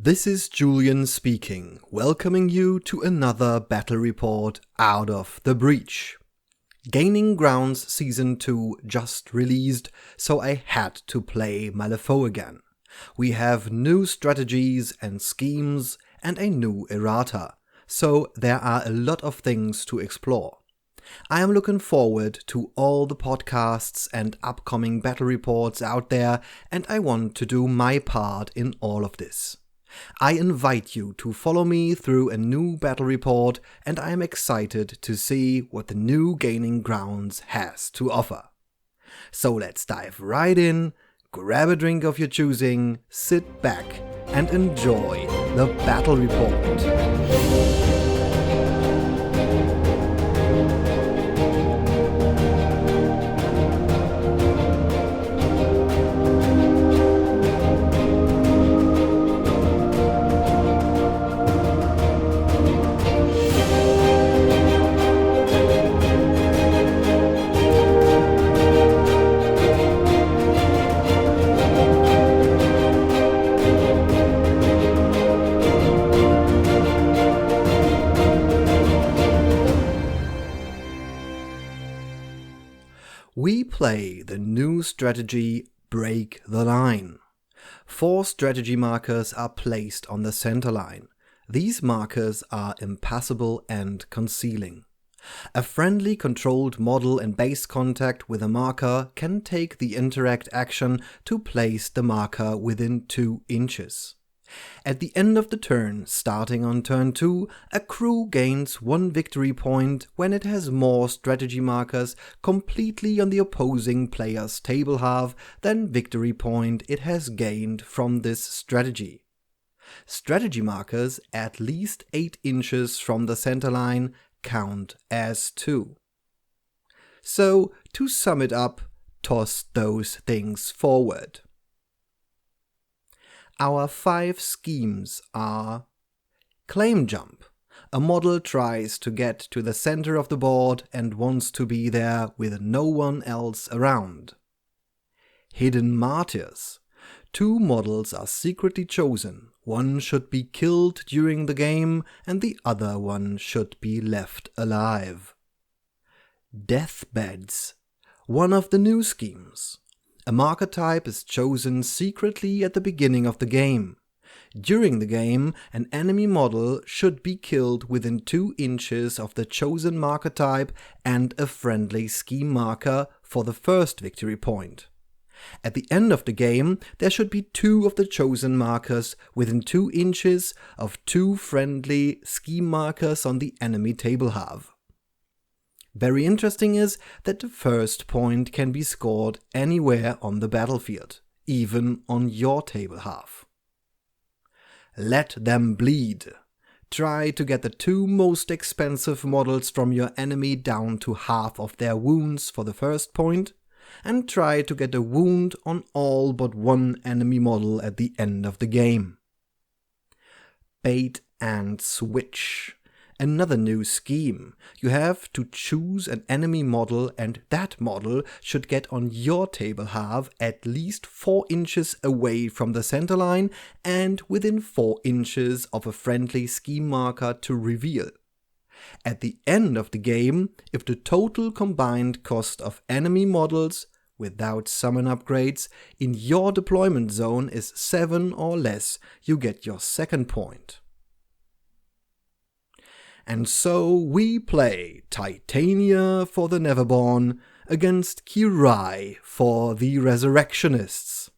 This is Julian speaking, welcoming you to another battle report out of the breach. Gaining Grounds Season 2 just released, so I had to play Malifaux again. We have new strategies and schemes and a new Errata, so there are a lot of things to explore. I am looking forward to all the podcasts and upcoming battle reports out there, and I want to do my part in all of this. I invite you to follow me through a new battle report, and I am excited to see what the new Gaining Grounds has to offer. So let's dive right in, grab a drink of your choosing, sit back and enjoy the battle report. We play the new strategy Break the Line. 4 strategy markers are placed on the center line. These markers are impassable and concealing. A friendly controlled model in base contact with a marker can take the interact action to place the marker within 2 inches. At the end of the turn, starting on turn 2, a crew gains 1 victory point when it has more strategy markers completely on the opposing player's table half than victory point it has gained from this strategy. Strategy markers at least 8 inches from the center line count as 2. So, to sum it up, toss those things forward. Our 5 schemes are: Claim Jump. A model tries to get to the center of the board and wants to be there with no one else around. Hidden Martyrs. 2 models are secretly chosen. One should be killed during the game and the other one should be left alive. Deathbeds. One of the new schemes. A marker type is chosen secretly at the beginning of the game. During the game, an enemy model should be killed within 2 inches of the chosen marker type and a friendly scheme marker for the first victory point. At the end of the game, there should be 2 of the chosen markers within 2 inches of 2 friendly scheme markers on the enemy table half. Very interesting is that the first point can be scored anywhere on the battlefield, even on your table half. Let them bleed. Try to get the 2 most expensive models from your enemy down to half of their wounds for the first point, and try to get a wound on all but 1 enemy model at the end of the game. Bait and Switch. Another new scheme. You have to choose an enemy model and that model should get on your table half at least 4 inches away from the center line and within 4 inches of a friendly scheme marker to reveal. At the end of the game, if the total combined cost of enemy models without summon upgrades in your deployment zone is 7 or less, you get your second point. And so we play Titania for the Neverborn against Kirai for the Resurrectionists.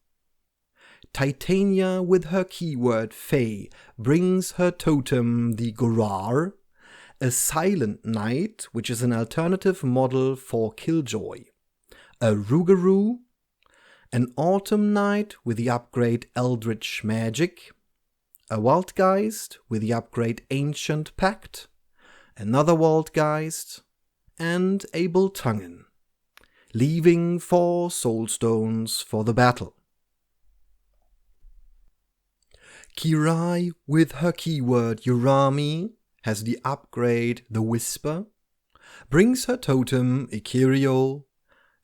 Titania with her keyword Fey brings her totem the Gorar, a Silent Knight, which is an alternative model for Killjoy, a Rougarou, an Autumn Knight with the upgrade Eldritch Magic, a Waldgeist with the upgrade Ancient Pact, another Waldgeist, and a Boltangen, leaving 4 soulstones for the battle. Kirai with her keyword Urami has the upgrade The Whisper, brings her totem Ikirio,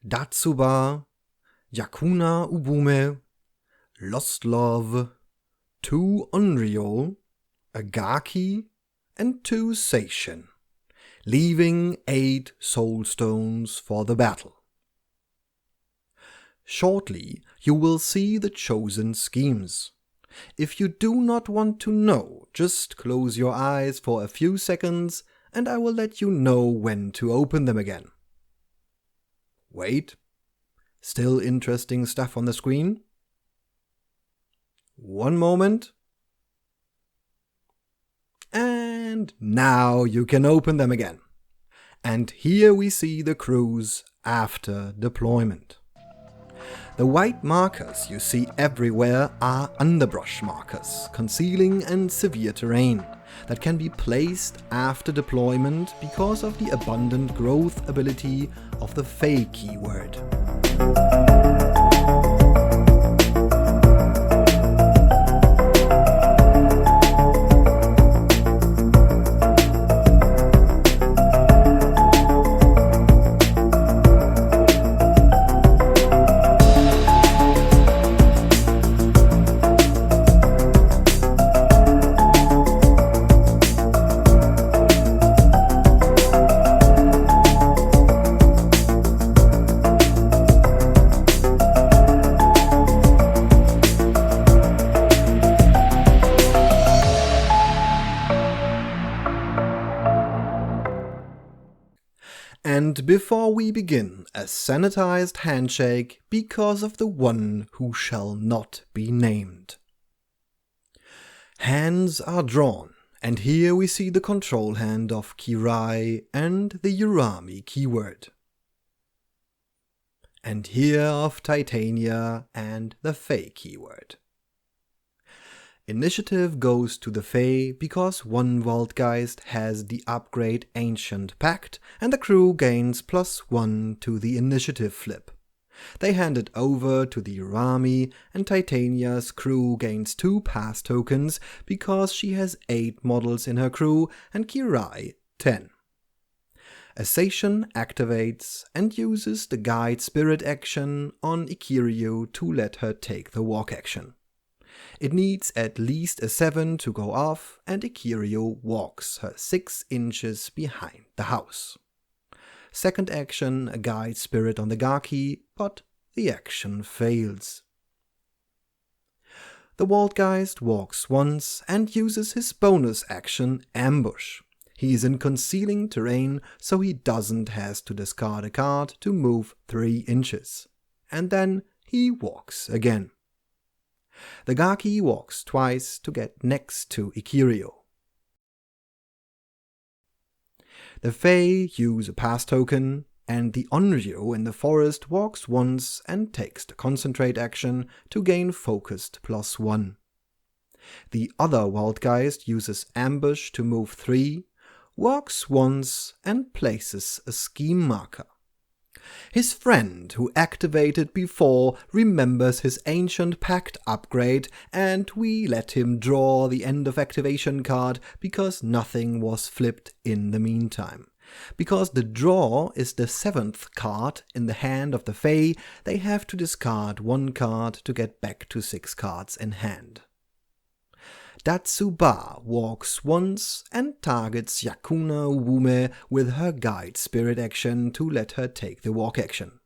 Datsuba, Yakuna Ubume, Lost Love, 2 Onryo, a Gaki, and 2 Seishin, leaving 8 soul stones for the battle. Shortly you will see the chosen schemes. If you do not want to know, just close your eyes for a few seconds and I will let you know when to open them again. Wait, still interesting stuff on the screen? One moment. And now you can open them again. And here we see the crews after deployment. The white markers you see everywhere are underbrush markers, concealing and severe terrain, that can be placed after deployment because of the abundant growth ability of the Fey keyword. And before we begin, a sanitized handshake because of the one who shall not be named. Hands are drawn, and here we see the control hand of Kirai and the Urami keyword. And here of Titania and the Fey keyword. Initiative goes to the Fey because one Waldgeist has the upgrade Ancient Pact and the crew gains +1 to the initiative flip. They hand it over to the Urami and Titania's crew gains 2 pass tokens because she has 8 models in her crew and Kirai 10. A Seishin activates and uses the Guide Spirit action on Ikiryu to let her take the walk action. It needs at least a 7 to go off, and Ikiryu walks her 6 inches behind the house. Second action, a Guide Spirit on the Gaki, but the action fails. The Waldgeist walks once and uses his bonus action, Ambush. He is in concealing terrain, so he doesn't have to discard a card to move 3 inches. And then he walks again. The Gaki walks twice to get next to Ikiryu. The Fey use a pass token, and the Onryo in the forest walks once and takes the concentrate action to gain focused +1. The other Waldgeist uses ambush to move 3, walks once and places a scheme marker. His friend, who activated before, remembers his Ancient Pact upgrade, and we let him draw the end of activation card because nothing was flipped in the meantime. Because the draw is the 7th card in the hand of the Fey, they have to discard 1 card to get back to 6 cards in hand. Datsuba walks once and targets Yakuna Ubume with her Guide Spirit action to let her take the walk action.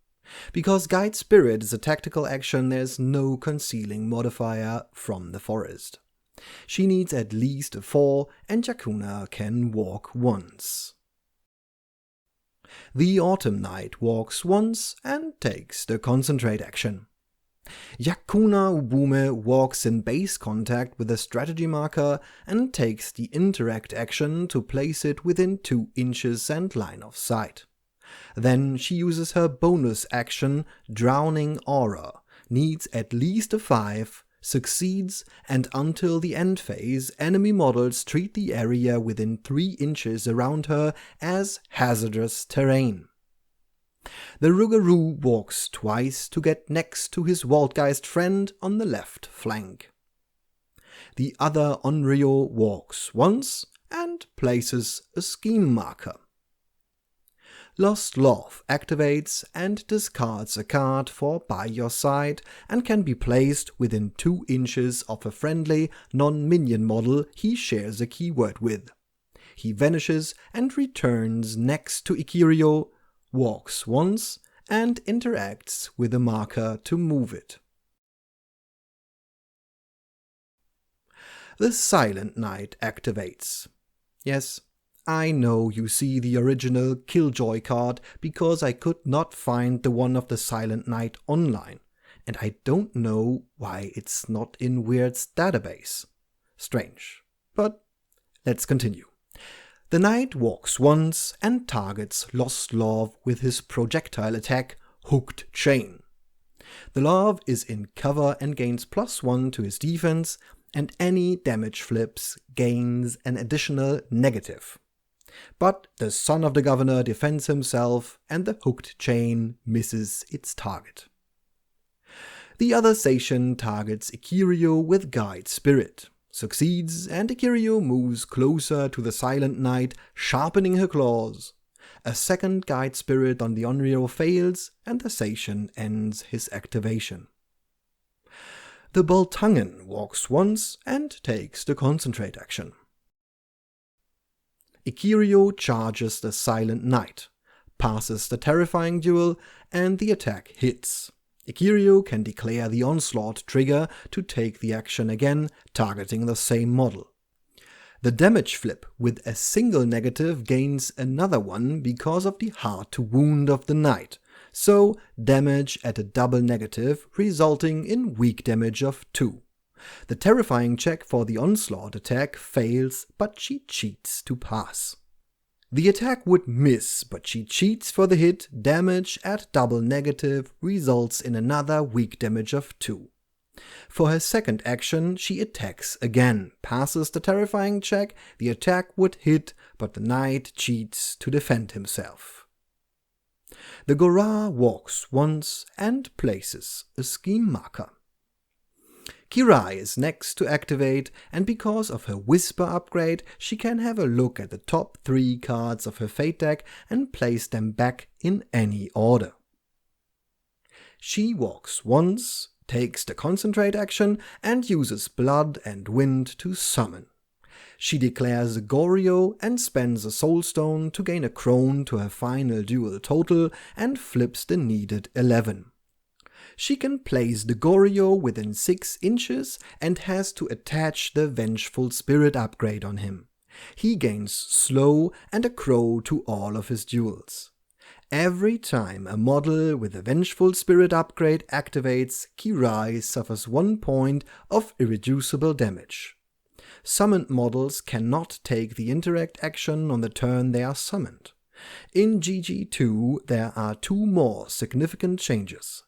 Because Guide Spirit is a tactical action, there's no concealing modifier from the forest. She needs at least a 4 and Yakuna can walk once. The Autumn Knight walks once and takes the concentrate action. Yakuna Ubume walks in base contact with a strategy marker and takes the interact action to place it within 2 inches and line of sight. Then she uses her bonus action, Drowning Aura, needs at least a 5, succeeds, and until the end phase, enemy models treat the area within 3 inches around her as hazardous terrain. The Rougarou walks twice to get next to his Waldgeist friend on the left flank. The other Onryo walks once and places a scheme marker. Lost Love activates and discards a card for by your side and can be placed within 2 inches of a friendly, non-minion model he shares a keyword with. He vanishes and returns next to Ikirio, walks once, and interacts with a marker to move it. The Silent Knight activates. Yes, I know you see the original Killjoy card because I could not find the one of the Silent Knight online, and I don't know why it's not in Weird's database. Strange, but let's continue. The knight walks once and targets Lost Love with his projectile attack, Hooked Chain. The Love is in cover and gains +1 to his defense, and any damage flips gains an additional negative. But the son of the governor defends himself and the Hooked Chain misses its target. The other Seishin targets Ikirio with Guide Spirit, succeeds, and Ikirio moves closer to the Silent Knight, sharpening her claws. A second Guide Spirit on the Onryo fails, and the Seishin ends his activation. The Boltangen walks once and takes the Concentrate action. Ikirio charges the Silent Knight, passes the Terrifying Duel, and the attack hits. Ikirio can declare the Onslaught trigger to take the action again, targeting the same model. The damage flip with a single negative gains another one because of the hard to wound of the knight, so damage at a double negative, resulting in weak damage of 2. The terrifying check for the Onslaught attack fails, but she cheats to pass. The attack would miss, but she cheats for the hit. Damage at double negative results in another weak damage of 2. For her second action, she attacks again, passes the terrifying check, the attack would hit, but the knight cheats to defend himself. The Gorah walks once and places a scheme marker. Kirai is next to activate, and because of her Whisper upgrade, she can have a look at the top 3 cards of her Fate deck and place them back in any order. She walks once, takes the Concentrate action, and uses Blood and Wind to summon. She declares a Goryo and spends a Soulstone to gain a Crone to her final duel total and flips the needed 11. She can place the Goryo within 6 inches and has to attach the Vengeful Spirit upgrade on him. He gains Slow and a Crow to all of his duels. Every time a model with a Vengeful Spirit upgrade activates, Kirai suffers 1 point of irreducible damage. Summoned models cannot take the interact action on the turn they are summoned. In GG2 there are 2 more significant changes.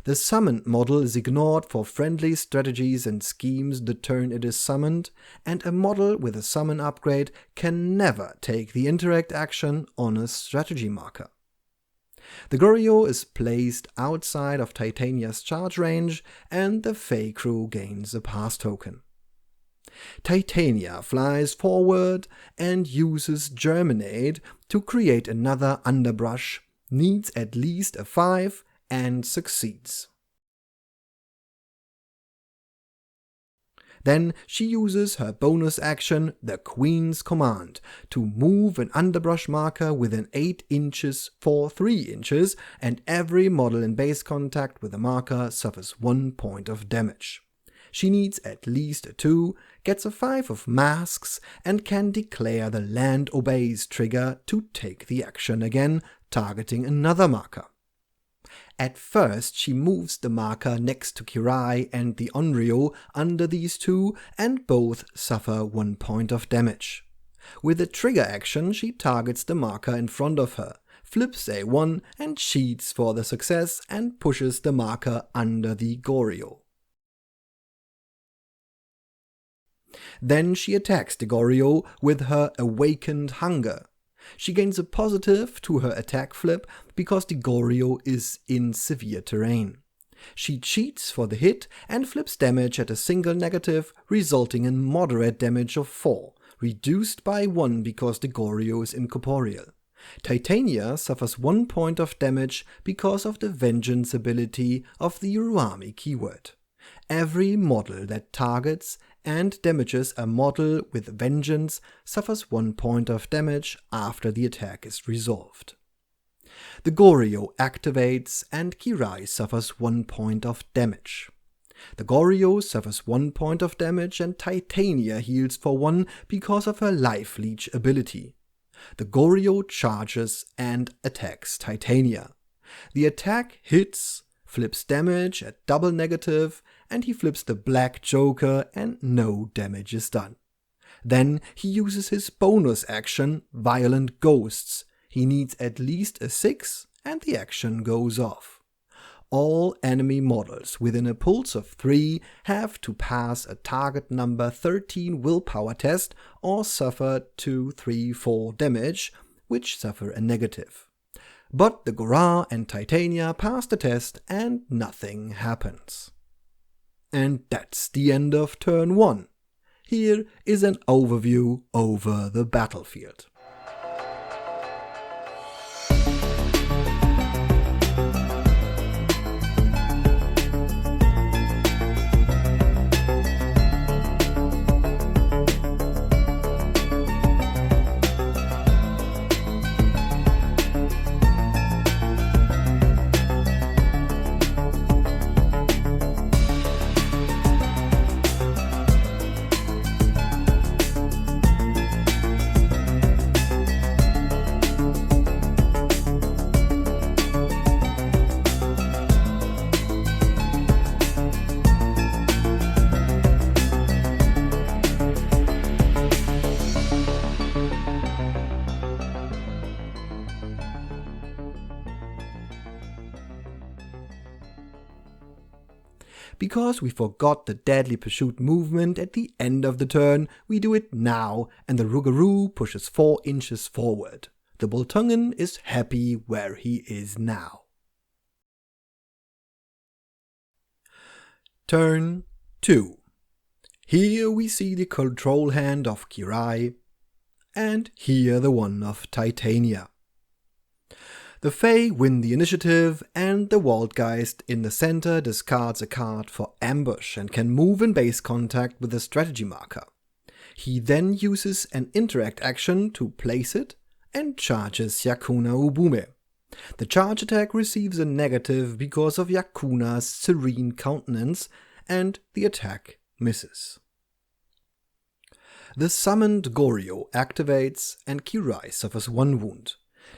The summoned model is ignored for friendly strategies and schemes the turn it is summoned, and a model with a summon upgrade can never take the interact action on a strategy marker. The Goryo is placed outside of Titania's charge range, and the Fey crew gains a pass token. Titania flies forward and uses Germinate to create another underbrush, needs at least a 5, and succeeds. Then she uses her bonus action, the Queen's Command, to move an underbrush marker within 8 inches for 3 inches, and every model in base contact with the marker suffers 1 point of damage. She needs at least a 2, gets a 5 of masks, and can declare the Land Obeys trigger to take the action again, targeting another marker. At first she moves the marker next to Kirai and the Onryo under these 2, and both suffer 1 point of damage. With the trigger action she targets the marker in front of her, flips a 1 and cheats for the success and pushes the marker under the Goryo. Then she attacks the Goryo with her Awakened Hunger. She gains a positive to her attack flip because the Goryo is in severe terrain. She cheats for the hit and flips damage at a single negative, resulting in moderate damage of 4, reduced by 1 because the Goryo is incorporeal. Titania suffers 1 point of damage because of the Vengeance ability of the Urami keyword. Every model that targets and damages a model with Vengeance suffers 1 point of damage after the attack is resolved. The Goryo activates and Kirai suffers 1 point of damage. The Goryo suffers 1 point of damage and Titania heals for 1 because of her Life Leech ability. The Goryo charges and attacks Titania. The attack hits, flips damage at double negative, and he flips the Black Joker and no damage is done. Then he uses his bonus action, Violent Ghosts. He needs at least a 6 and the action goes off. All enemy models within a pulse of 3 have to pass a target number 13 willpower test or suffer 2, 3, 4 damage, which suffer a negative. But the Gora and Titania pass the test and nothing happens. And that's the end of turn 1. Here is an overview over the battlefield. Because we forgot the Deadly Pursuit movement at the end of the turn, we do it now, and the Rougarou pushes 4 inches forward. The Boltungen is happy where he is now. Turn 2. Here we see the control hand of Kirai, and here the one of Titania. The Fae win the initiative, and the Waldgeist in the center discards a card for Ambush and can move in base contact with the strategy marker. He then uses an interact action to place it and charges Yakuna Ubume. The charge attack receives a negative because of Yakuna's serene countenance, and the attack misses. The summoned Goryo activates and Kirai suffers 1 wound.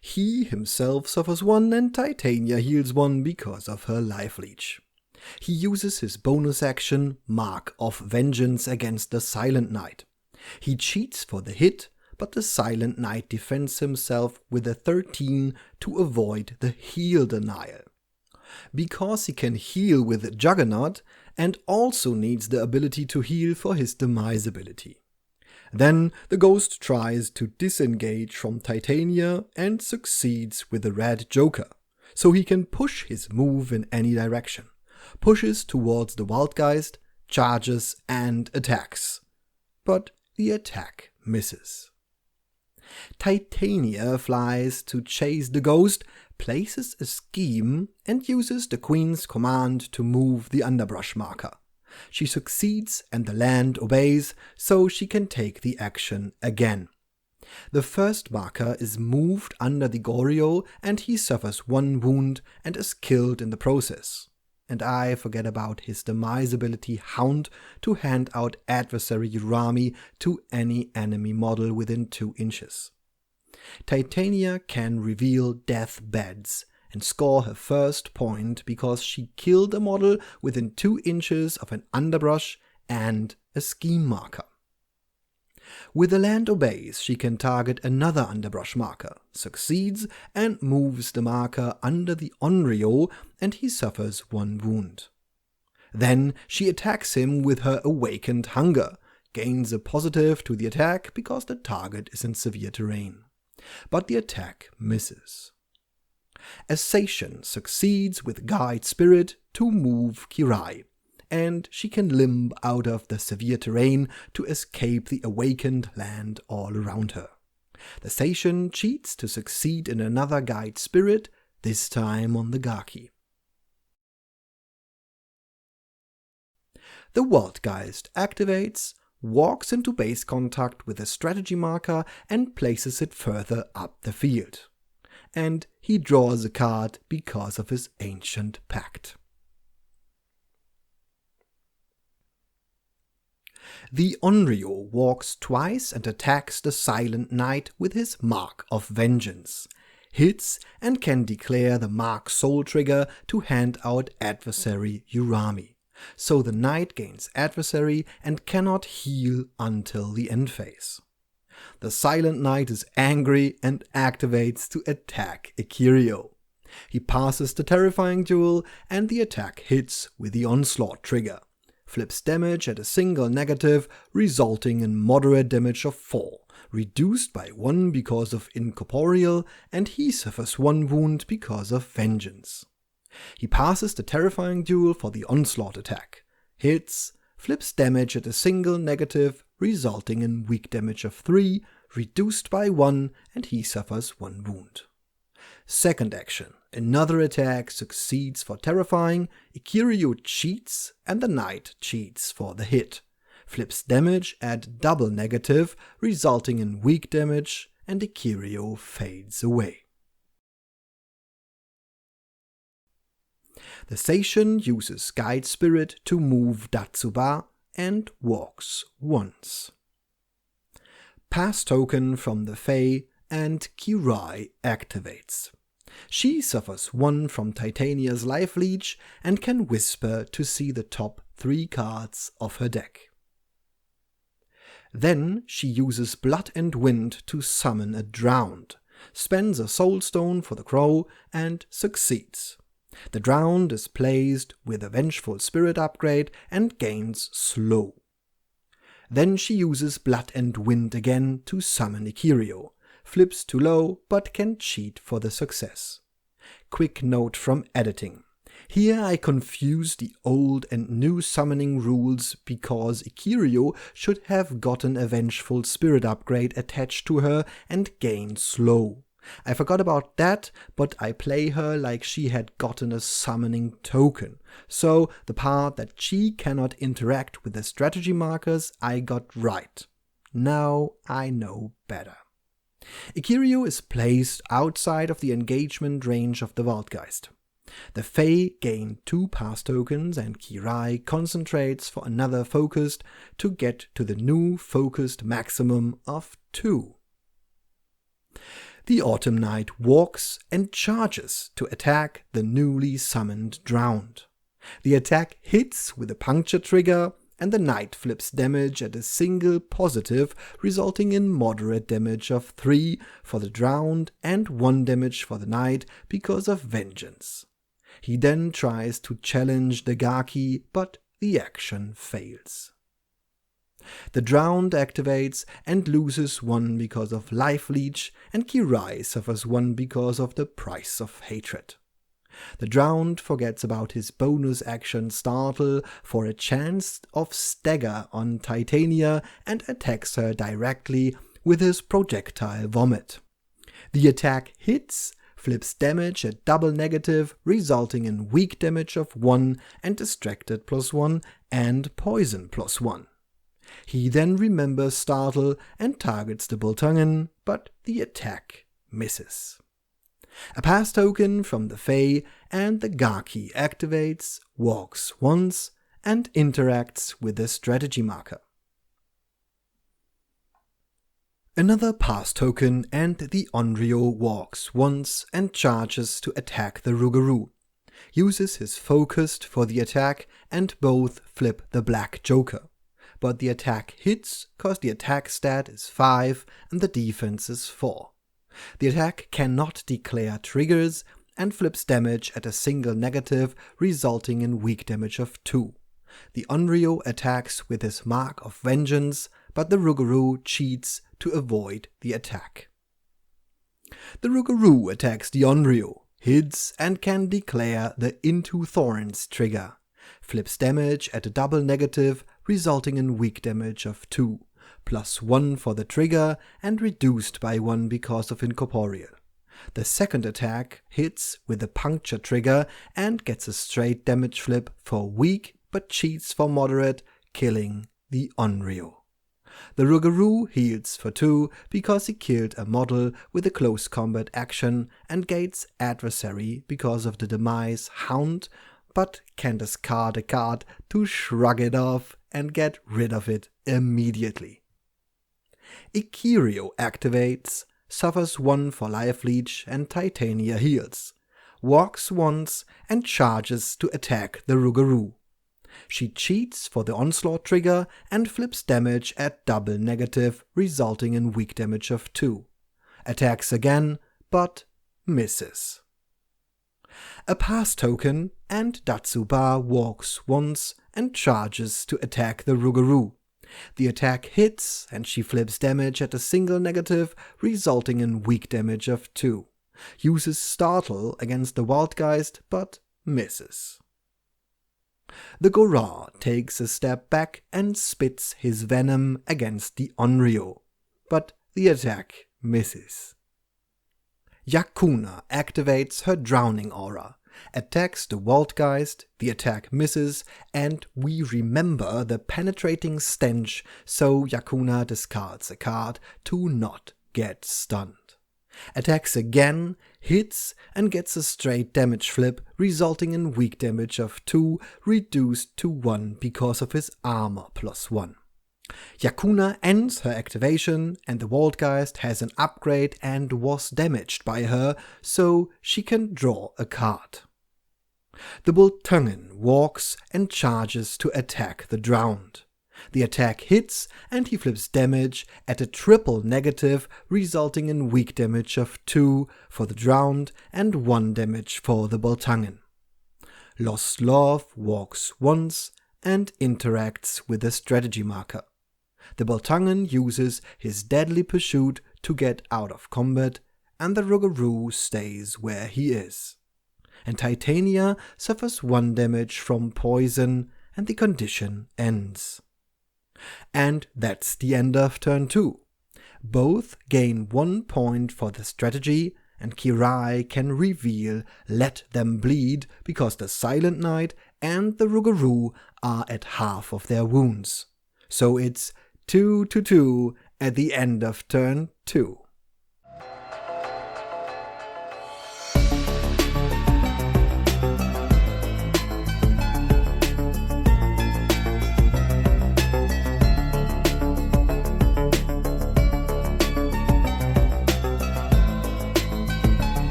He himself suffers 1 and Titania heals 1 because of her Life Leech. He uses his bonus action, Mark of Vengeance, against the Silent Knight. He cheats for the hit, but the Silent Knight defends himself with a 13 to avoid the heal denial. Because he can heal with Juggernaut and also needs the ability to heal for his Demise ability. Then the Ghost tries to disengage from Titania and succeeds with the Red Joker, so he can push his move in any direction, pushes towards the Waldgeist, charges and attacks. But the attack misses. Titania flies to chase the Ghost, places a scheme and uses the Queen's command to move the underbrush marker. She succeeds and the land obeys, so she can take the action again. The first marker is moved under the Goryo and he suffers 1 wound and is killed in the process. And I forget about his Demise ability Hound to hand out adversary Urami to any enemy model within 2 inches. Titania can reveal Death Beds and score her first point because she killed a model within 2 inches of an underbrush and a scheme marker. With the land obeys, she can target another underbrush marker, succeeds and moves the marker under the Onryo and he suffers 1 wound. Then she attacks him with her Awakened Hunger, gains a positive to the attack because the target is in severe terrain. But the attack misses. Assation succeeds with Guide Spirit to move Kirai, and she can limp out of the severe terrain to escape the awakened land all around her. The Seishin cheats to succeed in another guide spirit, this time on the Gaki. The Worldgeist activates, walks into base contact with a strategy marker and places it further up the field. And he draws a card because of his ancient pact. The Onryo walks twice and attacks the Silent Knight with his Mark of Vengeance, hits and can declare the Mark Soul trigger to hand out adversary Urami, so the Knight gains adversary and cannot heal until the end phase. The Silent Knight is angry and activates to attack Ikirio. He passes the Terrifying Duel and the attack hits with the Onslaught trigger, flips damage at a single negative, resulting in moderate damage of 4, reduced by 1 because of Incorporeal, and he suffers 1 wound because of Vengeance. He passes the Terrifying Duel for the Onslaught attack, hits, flips damage at a single negative, resulting in weak damage of 3, reduced by 1, and he suffers 1 wound. Second action. Another attack succeeds for Terrifying, Ikirio cheats, and the Knight cheats for the hit. Flips damage at double negative, resulting in weak damage, and Ikirio fades away. The Seishin uses Guide Spirit to move Datsuba and walks once. Pass token from the Fae and Kirai activates. She suffers 1 from Titania's Life Leech and can whisper to see the top 3 cards of her deck. Then she uses Blood and Wind to summon a Drowned, spends a Soul Stone for the Crow, and succeeds. The Drowned is placed with a Vengeful Spirit upgrade and gains Slow. Then she uses Blood and Wind again to summon Ikirio, flips to low but can cheat for the success. Quick note from editing. Here I confuse the old and new summoning rules because Ikirio should have gotten a Vengeful Spirit upgrade attached to her and gain Slow. I forgot about that, but I play her like she had gotten a summoning token. So the part that she cannot interact with the strategy markers I got right. Now I know better. Ikirio is placed outside of the engagement range of the Worldgeist. The Fae gain 2 pass tokens and Kirai concentrates for another focused to get to the new focused maximum of 2. The Autumn Knight walks and charges to attack the newly summoned Drowned. The attack hits with a puncture trigger, and the Knight flips damage at a single positive, resulting in moderate damage of 3 for the Drowned and 1 damage for the Knight because of Vengeance. He then tries to challenge the Gaki, but the action fails. The Drowned activates and loses 1 because of Life Leech, and Kirai suffers 1 because of the Price of Hatred. The Drowned forgets about his bonus action Startle for a chance of stagger on Titania and attacks her directly with his projectile Vomit. The attack hits, flips damage at double negative, resulting in weak damage of 1 and Distracted +1 and Poison +1. He then remembers Startle and targets the Bultungen, but the attack misses. A pass token from the Fae and the Gaki activates, walks once, and interacts with the strategy marker. Another pass token and the Onryo walks once and charges to attack the Rougarou, uses his focused for the attack and both flip the Black Joker. But the attack hits cause the attack stat is 5 and the defense is 4. The attack cannot declare triggers and flips damage at a single negative, resulting in weak damage of 2. The Onryo attacks with his Mark of Vengeance, but the Rougarou cheats to avoid the attack. The Rougarou attacks the Onryo, hits and can declare the Into Thorns trigger, flips damage at a double negative, resulting in weak damage of 2, +1 for the trigger and reduced by 1 because of incorporeal. The second attack hits with a puncture trigger and gets a straight damage flip for weak but cheats for moderate, killing the Onryo. The Rougarou heals for 2 because he killed a model with a close combat action and gains adversary because of the demise Hound, but can discard a card to shrug it off and get rid of it immediately. Ikirio activates, suffers 1 for life leech and Titania heals, walks once and charges to attack the Rougarou. She cheats for the onslaught trigger and flips damage at double negative, resulting in weak damage of 2. Attacks again, but misses. A pass token and Datsuba walks once and charges to attack the Rougarou. The attack hits and she flips damage at a single negative, resulting in weak damage of 2. Uses Startle against the Wildgeist, but misses. The Goran takes a step back and spits his venom against the Onryo, but the attack misses. Yakuna activates her drowning aura, attacks the Wildgeist, the attack misses, and we remember the penetrating stench, so Yakuna discards a card to not get stunned. Attacks again, hits, and gets a straight damage flip, resulting in weak damage of 2, reduced to 1 because of his armor +1. Yakuna ends her activation, and the Wildgeist has an upgrade and was damaged by her, so she can draw a card. The Boltungen walks and charges to attack the Drowned. The attack hits and he flips damage at a triple negative, resulting in weak damage of 2 for the Drowned and 1 damage for the Boltungen. Lost Love walks once and interacts with a strategy marker. The Boltungen uses his Deadly Pursuit to get out of combat, and the Rougarou stays where he is. And Titania suffers 1 damage from poison, and the condition ends. And that's the end of turn 2. Both gain 1 point for the strategy, and Kirai can reveal Let Them Bleed because the Silent Knight and the Rougarou are at half of their wounds. So it's 2-2 at the end of turn 2.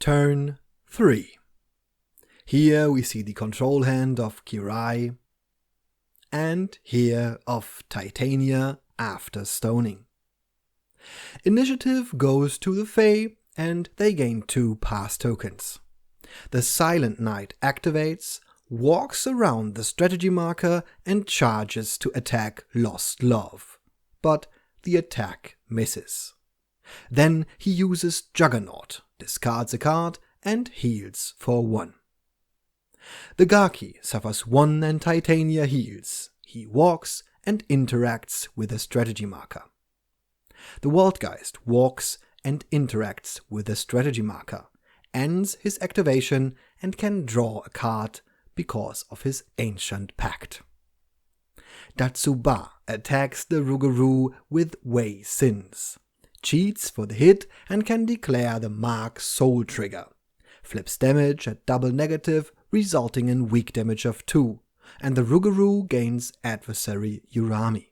Turn 3. Here we see the control hand of Kirai, and here of Titania after stoning. Initiative goes to the Fae, and they gain 2 pass tokens. The Silent Knight activates, walks around the strategy marker, and charges to attack Lost Love, but the attack misses. Then he uses Juggernaut, discards a card, and heals for 1. The Gaki suffers 1 and Titania heals. He walks and interacts with a strategy marker. The Wildgeist walks and interacts with a strategy marker, ends his activation, and can draw a card because of his Ancient Pact. Datsuba attacks the Rougarou with Wei Sins, cheats for the hit and can declare the Mark Soul trigger, flips damage at double negative, resulting in weak damage of 2, and the Rougarou gains adversary Urami.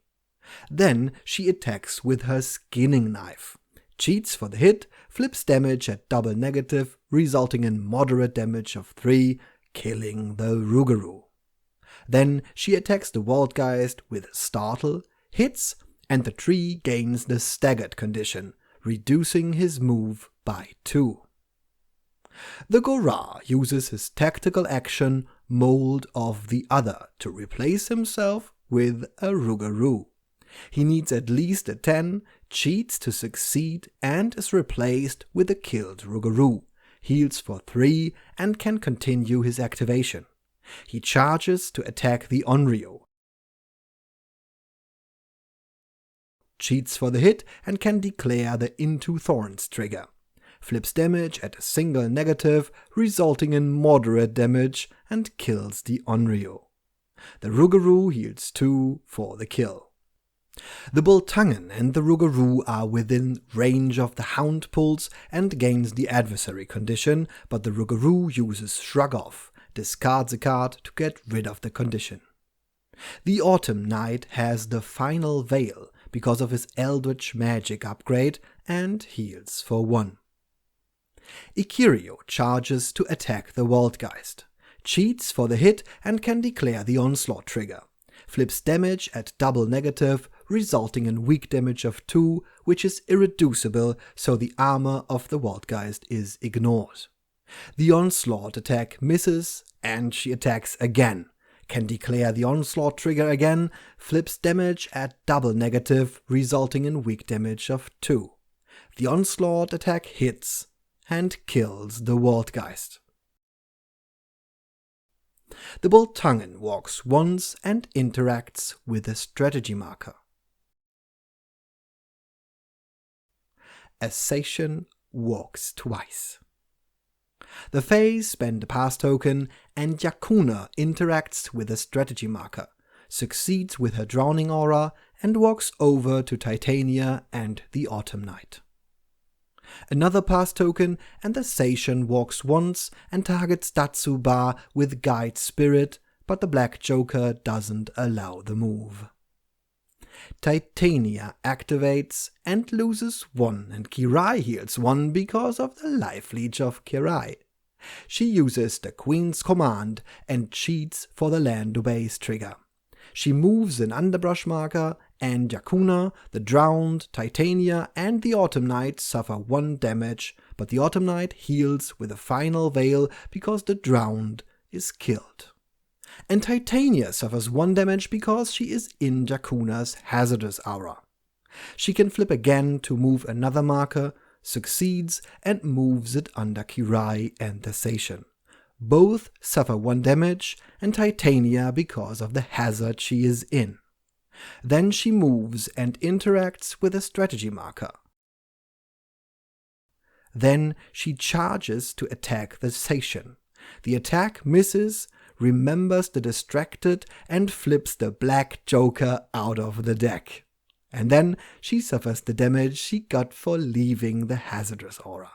Then she attacks with her Skinning Knife, cheats for the hit, flips damage at double negative, resulting in moderate damage of 3, killing the Rougarou. Then she attacks the Wildgeist with Startle, hits, and the tree gains the staggered condition, reducing his move by 2. The Gorra uses his tactical action Mold of the Other to replace himself with a Rougarou. He needs at least a 10, cheats to succeed, and is replaced with a killed Rougarou, heals for 3 and can continue his activation. He charges to attack the Onryo, cheats for the hit and can declare the Into Thorns trigger. Flips damage at a single negative, resulting in moderate damage, and kills the Onryo. The Rougarou heals 2 for the kill. The Boltangen and the Rougarou are within range of the Hound pulse and gains the adversary condition, but the Rougarou uses Shrug Off, discards a card to get rid of the condition. The Autumn Knight has the Final Veil because of his Eldritch Magic upgrade and heals for 1. Ikirio charges to attack the Waldgeist, cheats for the hit and can declare the Onslaught trigger, flips damage at double negative, resulting in weak damage of 2, which is irreducible, so the armor of the Waldgeist is ignored. The Onslaught attack misses, and she attacks again, can declare the Onslaught trigger again, flips damage at double negative, resulting in weak damage of 2. The Onslaught attack hits and kills the Waldgeist. The Boltangen walks once and interacts with a strategy marker. Assassin walks twice. The Fae spend a pass token, and Yakuna interacts with a strategy marker, succeeds with her Drowning Aura, and walks over to Titania and the Autumn Knight. Another pass token, and the Seishin walks once and targets Datsuba with Guide Spirit, but the Black Joker doesn't allow the move. Titania activates and loses 1, and Kirai heals 1 because of the Life Leech of Kirai. She uses the Queen's Command and cheats for the Land Obeys trigger. She moves an Underbrush marker, and Yakuna, the Drowned, Titania, and the Autumn Knight suffer 1 damage, but the Autumn Knight heals with a Final Veil because the Drowned is killed. And Titania suffers 1 damage because she is in Yakuna's Hazardous Aura. She can flip again to move another marker, succeeds, and moves it under Kirai and the Seishin. Both suffer 1 damage, and Titania because of the hazard she is in. Then she moves and interacts with a strategy marker. Then she charges to attack the Seishin. The attack misses, remembers the distracted, and flips the Black Joker out of the deck. And then she suffers the damage she got for leaving the Hazardous Aura.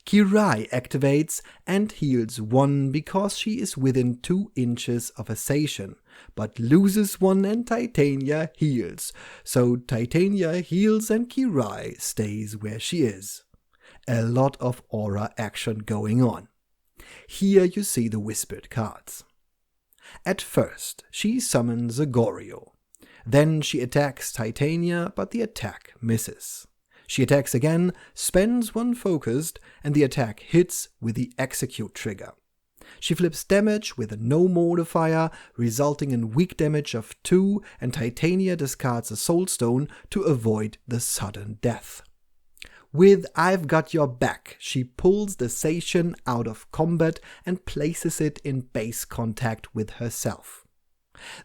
Kirai activates and heals 1 because she is within 2 inches of a Seishin, but loses 1 and Titania heals, so Titania heals and Kirai stays where she is. A lot of aura action going on. Here you see the whispered cards. At first, she summons a Goryo. Then she attacks Titania, but the attack misses. She attacks again, spends 1 focused, and the attack hits with the Execute trigger. She flips damage with a no modifier, resulting in weak damage of 2, and Titania discards a Soulstone to avoid the sudden death. With I've Got Your Back, she pulls the Seishin out of combat and places it in base contact with herself.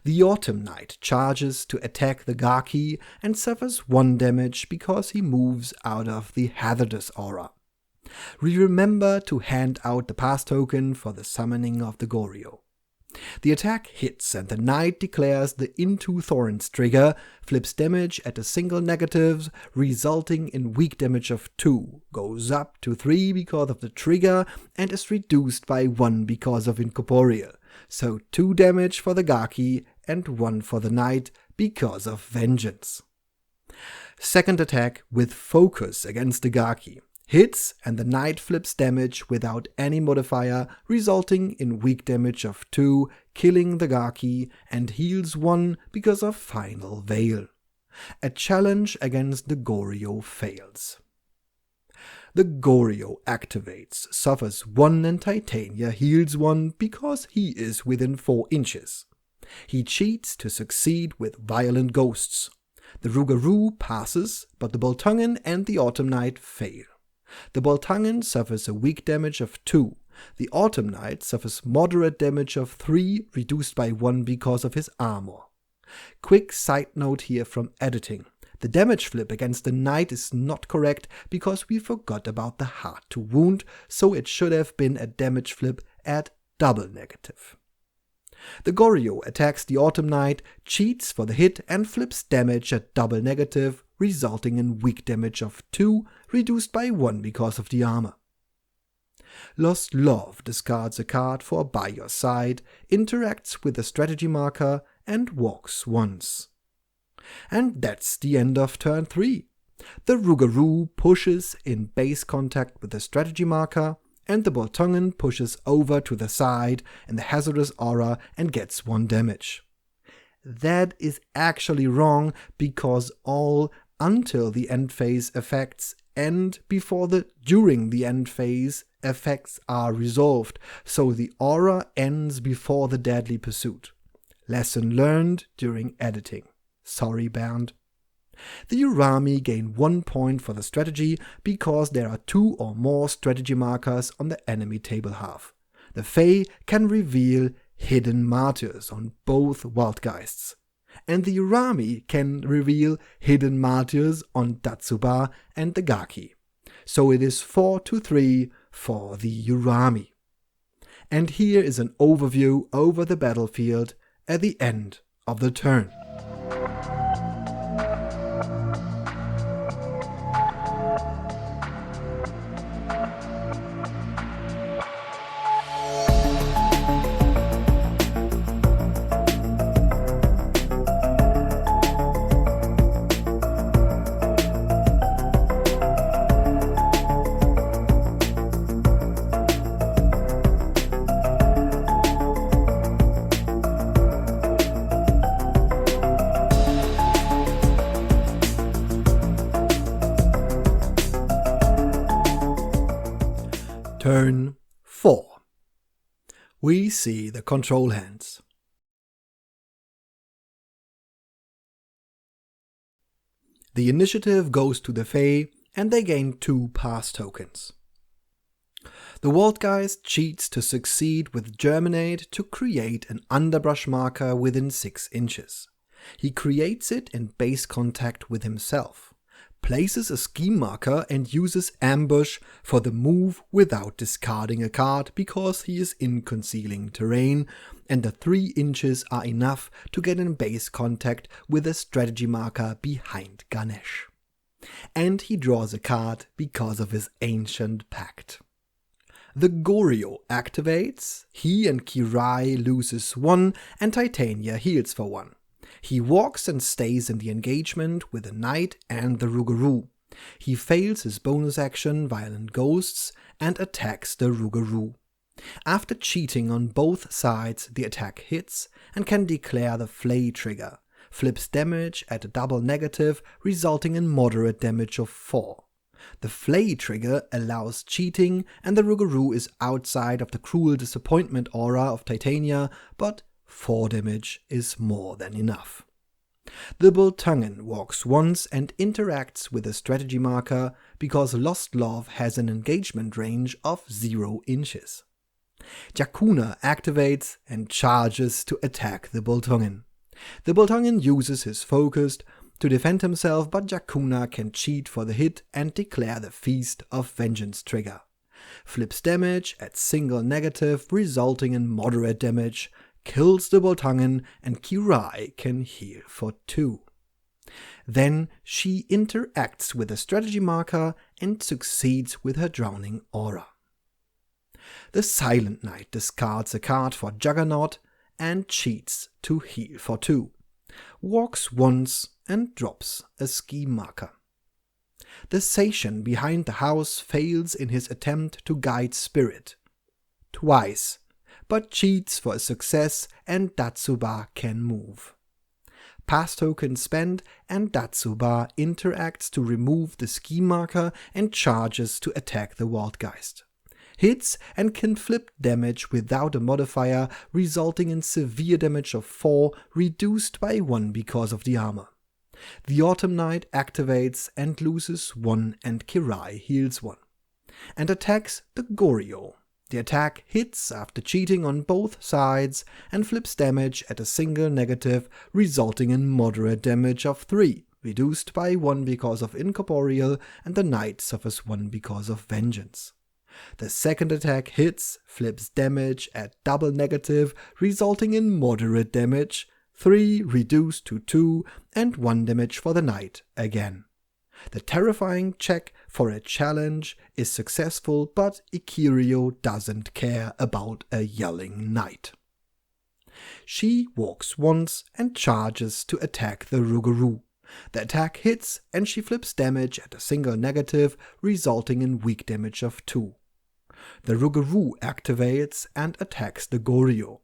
The Autumn Knight charges to attack the Gaki and suffers 1 damage because he moves out of the Hazardous Aura. We remember to hand out the pass token for the summoning of the Goryo. The attack hits and the Knight declares the Into Thorns trigger, flips damage at a single negative, resulting in weak damage of 2, goes up to 3 because of the trigger, and is reduced by 1 because of Incorporeal. So 2 damage for the Gaki and 1 for the Knight because of Vengeance. Second attack with Focus against the Gaki. Hits and the Knight flips damage without any modifier, resulting in weak damage of 2, killing the Gaki, and heals 1 because of Final Veil. A challenge against the Goryo fails. The Goryo activates, suffers 1 and Titania heals 1 because he is within 4 inches. He cheats to succeed with Violent Ghosts. The Rougarou passes, but the Boltungen and the Autumn Knight fail. The Boltungen suffers a weak damage of 2. The Autumn Knight suffers moderate damage of 3, reduced by 1 because of his armor. Quick side note here from editing. The damage flip against the Knight is not correct because we forgot about the hard to wound, so it should have been a damage flip at double negative. The Goryo attacks the Autumn Knight, cheats for the hit and flips damage at double negative, resulting in weak damage of 2, reduced by 1 because of the armor. Lost Love discards a card for By Your Side, interacts with a strategy marker, and walks once. And that's the end of turn 3. The Rougarou pushes in base contact with the strategy marker, and the Boltungen pushes over to the side in the hazardous aura and gets 1 damage. That is actually wrong because all until the end phase effects and before the during the end phase effects are resolved, so the aura ends before the deadly pursuit. Lesson learned during editing. Sorry, Bernd. The Urami gain 1 point for the strategy because there are 2 or more strategy markers on the enemy table half. The Fae can reveal hidden Martyrs on both Wildgeists, and the Urami can reveal hidden Martyrs on Datsuba and the Gaki. So it is 4-3 for the Urami. And here is an overview over the battlefield at the end of the turn. Turn 4. We see the control hands. The initiative goes to the Fae and they gain 2 pass tokens. The Waldgeist cheats to succeed with Germinate to create an underbrush marker within 6 inches. He creates it in base contact with himself, places a scheme marker and uses Ambush for the move without discarding a card because he is in concealing terrain, and the 3 inches are enough to get in base contact with a strategy marker behind Ganesh. And he draws a card because of his Ancient Pact. The Goryo activates, he and Kirai loses 1 and Titania heals for 1. He walks and stays in the engagement with the Knight and the Rougarou. He fails his bonus action Violent Ghosts and attacks the Rougarou. After cheating on both sides, the attack hits and can declare the Flay trigger, flips damage at a double negative, resulting in moderate damage of 4. The Flay trigger allows cheating and the Rougarou is outside of the Cruel Disappointment aura of Titania, but 4 damage is more than enough. The Boltungen walks once and interacts with a strategy marker because Lost Love has an engagement range of 0 inches. Jakuna activates and charges to attack the Boltungen. The Boltungen uses his Focused to defend himself, but Jakuna can cheat for the hit and declare the Feast of Vengeance trigger. Flips damage at single negative, resulting in moderate damage, kills the Boltungen, and Kirai can heal for 2. Then she interacts with a strategy marker and succeeds with her Drowning aura. The Silent Knight discards a card for Juggernaut and cheats to heal for 2. Walks once and drops a scheme marker. The Seishin behind the house fails in his attempt to guide Spirit twice, but cheats for a success and Datsuba can move. Pass token spent, and Datsuba interacts to remove the ski marker and charges to attack the Waldgeist. Hits and can flip damage without a modifier, resulting in severe damage of 4, reduced by 1 because of the armor. The Autumn Knight activates and loses 1, and Kirai heals 1. And attacks the Goryo. The attack hits after cheating on both sides and flips damage at a single negative, resulting in moderate damage of 3, reduced by 1 because of incorporeal, and the knight suffers 1 because of vengeance. The second attack hits, flips damage at double negative, resulting in moderate damage, 3 reduced to 2, and 1 damage for the knight again. The terrifying check for a challenge is successful, but Ikirio doesn't care about a yelling knight. She walks once and charges to attack the Rougarou. The attack hits and she flips damage at a single negative, resulting in weak damage of 2. The Rougarou activates and attacks the Goryo.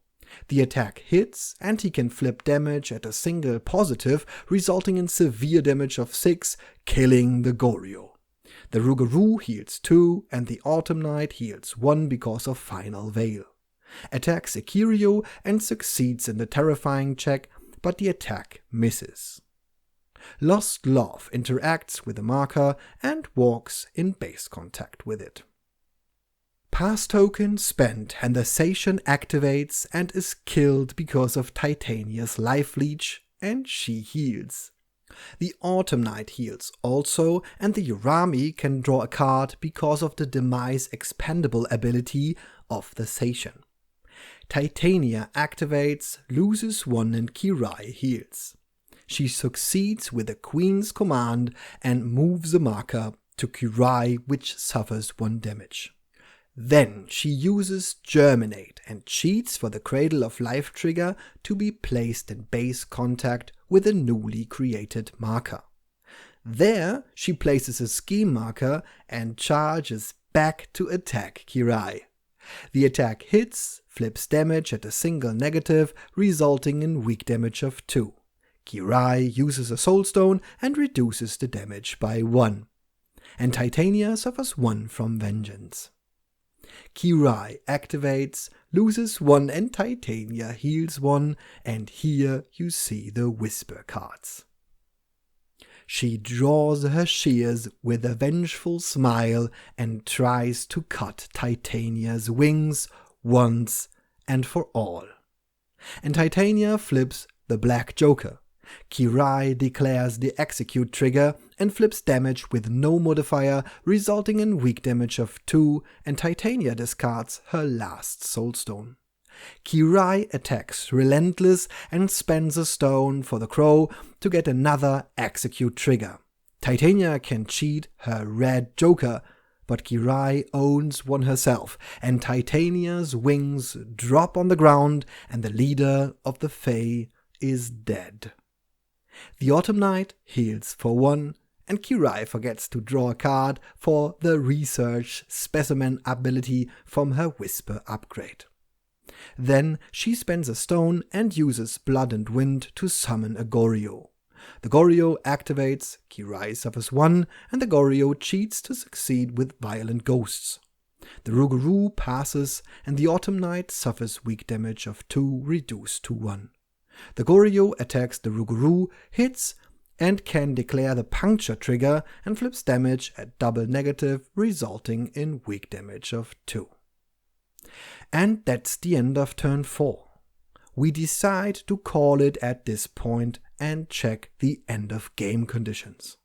The attack hits and he can flip damage at a single positive, resulting in severe damage of 6, killing the Goryo. The Rougarou heals 2 and the Autumn Knight heals 1 because of Final Veil. Attacks Ikirio and succeeds in the terrifying check, but the attack misses. Lost Love interacts with the marker and walks in base contact with it. Pass token spent and the Seishin activates and is killed because of Titania's life leech, and she heals. The Autumn Knight heals also, and the Urami can draw a card because of the Demise Expendable ability of the Seishin. Titania activates, loses 1, and Kirai heals. She succeeds with the Queen's command and moves the marker to Kirai, which suffers 1 damage. Then she uses Germinate and cheats for the Cradle of Life trigger to be placed in base contact with a newly created marker. There she places a scheme marker and charges back to attack Kirai. The attack hits, flips damage at a single negative, resulting in weak damage of 2. Kirai uses a Soulstone and reduces the damage by 1. And Titania suffers 1 from Vengeance. Kirai activates, loses 1, and Titania heals 1, and here you see the Whisper cards. She draws her shears with a vengeful smile and tries to cut Titania's wings once and for all. And Titania flips the Black Joker. Kirai declares the Execute trigger and flips damage with no modifier, resulting in weak damage of 2, and Titania discards her last Soulstone. Kirai attacks Relentless and spends a stone for the Crow to get another Execute trigger. Titania can cheat her Red Joker, but Kirai owns one herself, and Titania's wings drop on the ground and the leader of the Fae is dead. The Autumn Knight heals for 1, and Kirai forgets to draw a card for the Research Specimen ability from her Whisper upgrade. Then she spends a stone and uses Blood and Wind to summon a Goryo. The Goryo activates, Kirai suffers 1, and the Goryo cheats to succeed with Violent Ghosts. The Rougarou passes, and the Autumn Knight suffers weak damage of 2, reduced to 1. The Goryo attacks the Rougarou, hits, and can declare the Puncture trigger and flips damage at double negative, resulting in weak damage of 2. And that's the end of turn 4. We decide to call it at this point and check the end of game conditions.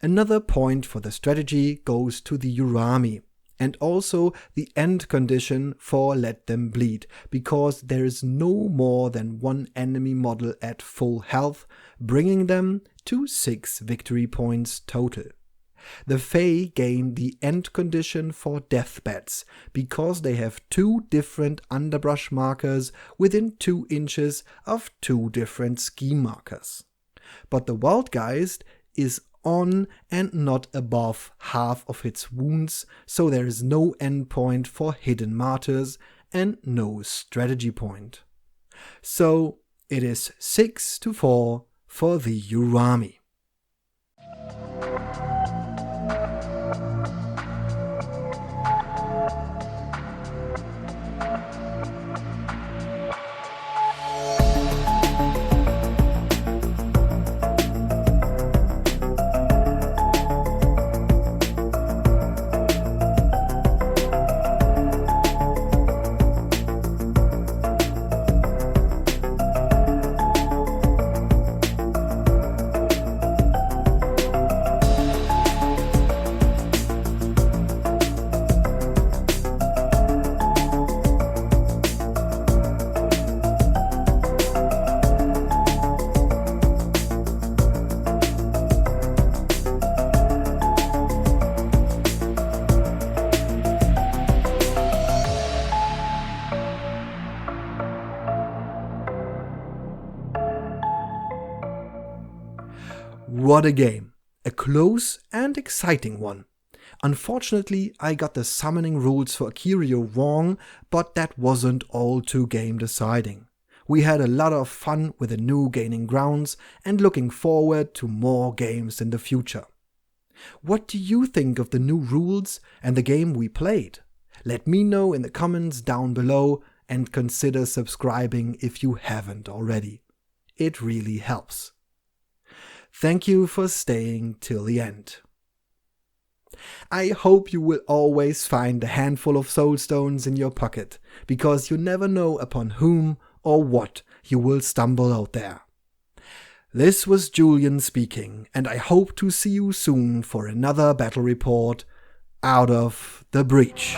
Another point for the strategy goes to the Urami, and also the end condition for Let Them Bleed, because there is no more than 1 enemy model at full health, bringing them to 6 victory points total. The Fae gain the end condition for Deathbeds, because they have 2 different underbrush markers within 2 inches of 2 different scheme markers. But the Waldgeist is on and not above half of its wounds, so there is no endpoint for Hidden Martyrs and no strategy point. So it is 6-4 for the Urami. What a game! A close and exciting one. Unfortunately, I got the summoning rules for Kirai wrong, but that wasn't all too game deciding. We had a lot of fun with the new gaining grounds and looking forward to more games in the future. What do you think of the new rules and the game we played? Let me know in the comments down below and consider subscribing if you haven't already. It really helps. Thank you for staying till the end. I hope you will always find a handful of soul stones in your pocket, because you never know upon whom or what you will stumble out there. This was Julian speaking, and I hope to see you soon for another battle report out of the breach.